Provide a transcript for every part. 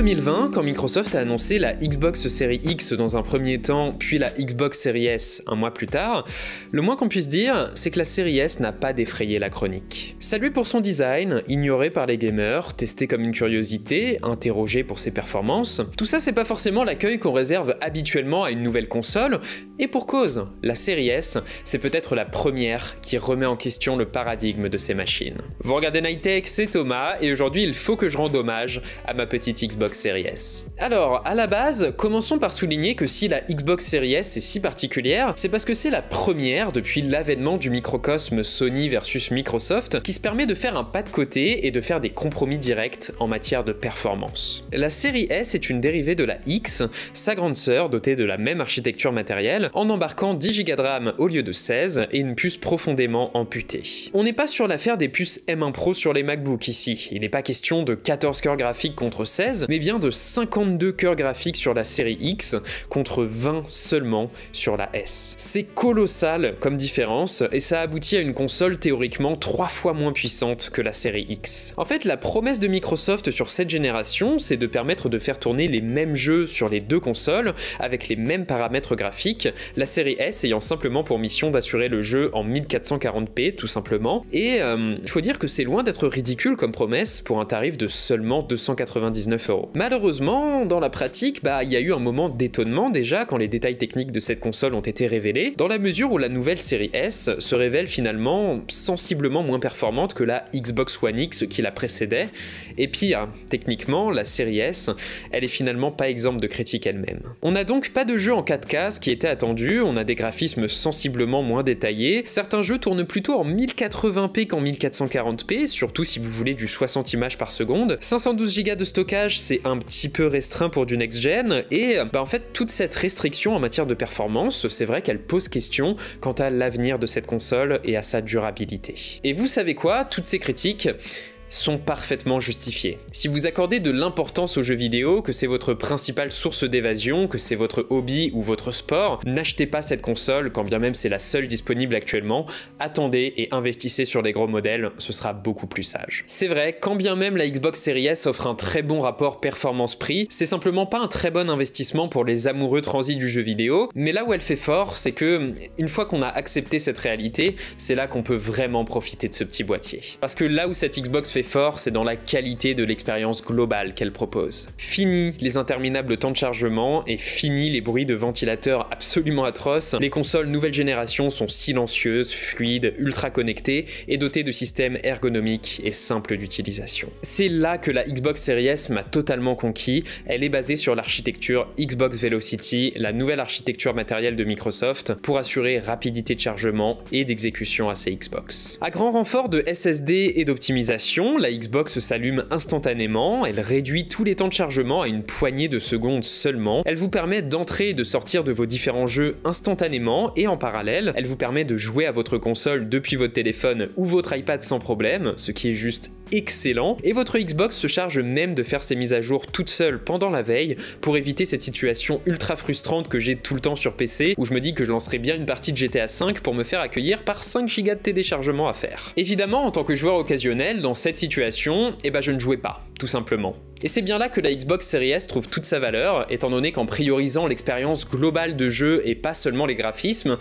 2020, quand Microsoft a annoncé la Xbox Series X dans un premier temps, puis la Xbox Series S un mois plus tard, le moins qu'on puisse dire, c'est que la Series S n'a pas défrayé la chronique. Saluée pour son design, ignorée par les gamers, testée comme une curiosité, interrogée pour ses performances, tout ça c'est pas forcément l'accueil qu'on réserve habituellement à une nouvelle console, et pour cause, la Series S, c'est peut-être la première qui remet en question le paradigme de ces machines. Vous regardez Nightech, c'est Thomas, et aujourd'hui il faut que je rende hommage à ma petite Xbox Series S. Alors, à la base, commençons par souligner que si la Xbox Series S est si particulière, c'est parce que c'est la première depuis l'avènement du microcosme Sony versus Microsoft qui se permet de faire un pas de côté et de faire des compromis directs en matière de performance. La Series S est une dérivée de la X, sa grande sœur dotée de la même architecture matérielle, en embarquant 10 Go de RAM au lieu de 16 et une puce profondément amputée. On n'est pas sur l'affaire des puces M1 Pro sur les MacBook ici, il n'est pas question de 14 cœurs graphiques contre 16, mais bien de 52 cœurs graphiques sur la série X contre 20 seulement sur la S. C'est colossal comme différence et ça aboutit à une console théoriquement 3 fois moins puissante que la série X. En fait, la promesse de Microsoft sur cette génération, c'est de permettre de faire tourner les mêmes jeux sur les deux consoles avec les mêmes paramètres graphiques, la série S ayant simplement pour mission d'assurer le jeu en 1440p tout simplement, et il faut dire que c'est loin d'être ridicule comme promesse pour un tarif de seulement 299 €. Malheureusement, dans la pratique, il y a eu un moment d'étonnement déjà quand les détails techniques de cette console ont été révélés, dans la mesure où la nouvelle série S se révèle finalement sensiblement moins performante que la Xbox One X qui la précédait, et pire, techniquement, la série S, elle est finalement pas exempte de critiques elle-même. On n'a donc pas de jeu en 4K, ce qui était attendu, on a des graphismes sensiblement moins détaillés, certains jeux tournent plutôt en 1080p qu'en 1440p, surtout si vous voulez du 60 images par seconde, 512 Go de stockage, c'est un petit peu restreint pour du next-gen, et en fait, toute cette restriction en matière de performance, c'est vrai qu'elle pose question quant à l'avenir de cette console et à sa durabilité. Et vous savez quoi, toutes ces critiques sont parfaitement justifiés. Si vous accordez de l'importance aux jeux vidéo, que c'est votre principale source d'évasion, que c'est votre hobby ou votre sport, n'achetez pas cette console, quand bien même c'est la seule disponible actuellement, attendez et investissez sur les gros modèles, ce sera beaucoup plus sage. C'est vrai, quand bien même la Xbox Series S offre un très bon rapport performance-prix, c'est simplement pas un très bon investissement pour les amoureux transis du jeu vidéo, mais là où elle fait fort, c'est que, une fois qu'on a accepté cette réalité, c'est là qu'on peut vraiment profiter de ce petit boîtier. Parce que là où cette Xbox fait fort, c'est dans la qualité de l'expérience globale qu'elle propose. Fini les interminables temps de chargement et fini les bruits de ventilateurs absolument atroces, les consoles nouvelle génération sont silencieuses, fluides, ultra connectées et dotées de systèmes ergonomiques et simples d'utilisation. C'est là que la Xbox Series S m'a totalement conquis, elle est basée sur l'architecture Xbox Velocity, la nouvelle architecture matérielle de Microsoft, pour assurer rapidité de chargement et d'exécution à ces Xbox. À grand renfort de SSD et d'optimisation, la Xbox s'allume instantanément, elle réduit tous les temps de chargement à une poignée de secondes seulement, elle vous permet d'entrer et de sortir de vos différents jeux instantanément, et en parallèle, elle vous permet de jouer à votre console depuis votre téléphone ou votre iPad sans problème, ce qui est juste excellent, et votre Xbox se charge même de faire ses mises à jour toute seule pendant la veille pour éviter cette situation ultra frustrante que j'ai tout le temps sur PC où je me dis que je lancerai bien une partie de GTA V pour me faire accueillir par 5 Go de téléchargement à faire. Évidemment, en tant que joueur occasionnel, dans cette situation, je ne jouais pas, tout simplement. Et c'est bien là que la Xbox Series S trouve toute sa valeur, étant donné qu'en priorisant l'expérience globale de jeu et pas seulement les graphismes,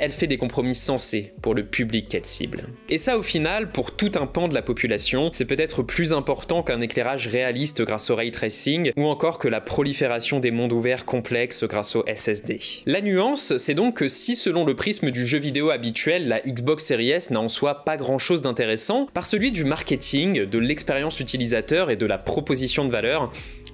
elle fait des compromis sensés pour le public qu'elle cible. Et ça au final, pour tout un pan de la population, c'est peut-être plus important qu'un éclairage réaliste grâce au ray tracing, ou encore que la prolifération des mondes ouverts complexes grâce au SSD. La nuance, c'est donc que si selon le prisme du jeu vidéo habituel, la Xbox Series S n'a en soi pas grand chose d'intéressant, par celui du marketing, de l'expérience utilisateur et de la proposition de valeur,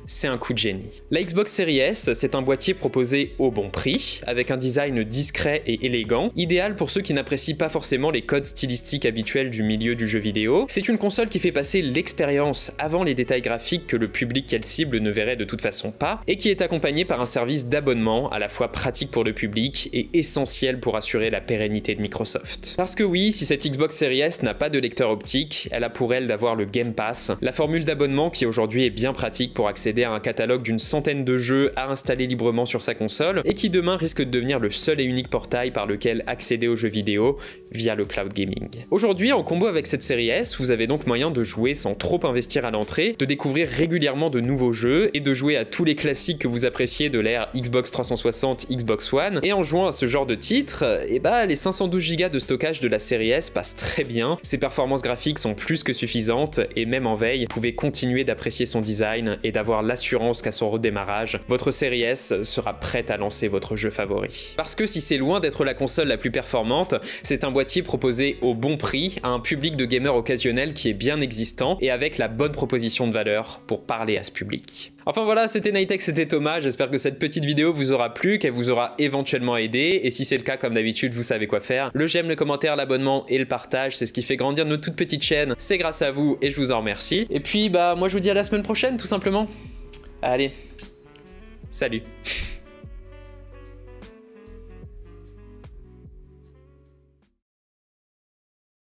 c'est un coup de génie. La Xbox Series S, c'est un boîtier proposé au bon prix, avec un design discret et élégant, idéal pour ceux qui n'apprécient pas forcément les codes stylistiques habituels du milieu du jeu vidéo. C'est une console qui fait passer l'expérience avant les détails graphiques que le public qu'elle cible ne verrait de toute façon pas, et qui est accompagnée par un service d'abonnement à la fois pratique pour le public et essentiel pour assurer la pérennité de Microsoft. Parce que oui, si cette Xbox Series S n'a pas de lecteur optique, elle a pour elle d'avoir le Game Pass, la formule d'abonnement qui aujourd'hui est bien pratique pour accéder accéder à un catalogue d'une centaine de jeux à installer librement sur sa console, et qui demain risque de devenir le seul et unique portail par lequel accéder aux jeux vidéo via le cloud gaming. Aujourd'hui, en combo avec cette série S, vous avez donc moyen de jouer sans trop investir à l'entrée, de découvrir régulièrement de nouveaux jeux, et de jouer à tous les classiques que vous appréciez de l'ère Xbox 360, Xbox One, et en jouant à ce genre de titres, les 512 Go de stockage de la série S passent très bien, ses performances graphiques sont plus que suffisantes, et même en veille, vous pouvez continuer d'apprécier son design et d'avoir l'assurance qu'à son redémarrage, votre série S sera prête à lancer votre jeu favori. Parce que si c'est loin d'être la console la plus performante, c'est un boîtier proposé au bon prix à un public de gamers occasionnels qui est bien existant et avec la bonne proposition de valeur pour parler à ce public. Enfin voilà, c'était Nighttech, c'était Thomas, j'espère que cette petite vidéo vous aura plu, qu'elle vous aura éventuellement aidé, et si c'est le cas, comme d'habitude, vous savez quoi faire. Le j'aime, le commentaire, l'abonnement et le partage, c'est ce qui fait grandir notre toute petite chaîne, c'est grâce à vous et je vous en remercie. Et puis moi je vous dis à la semaine prochaine tout simplement. Allez, salut.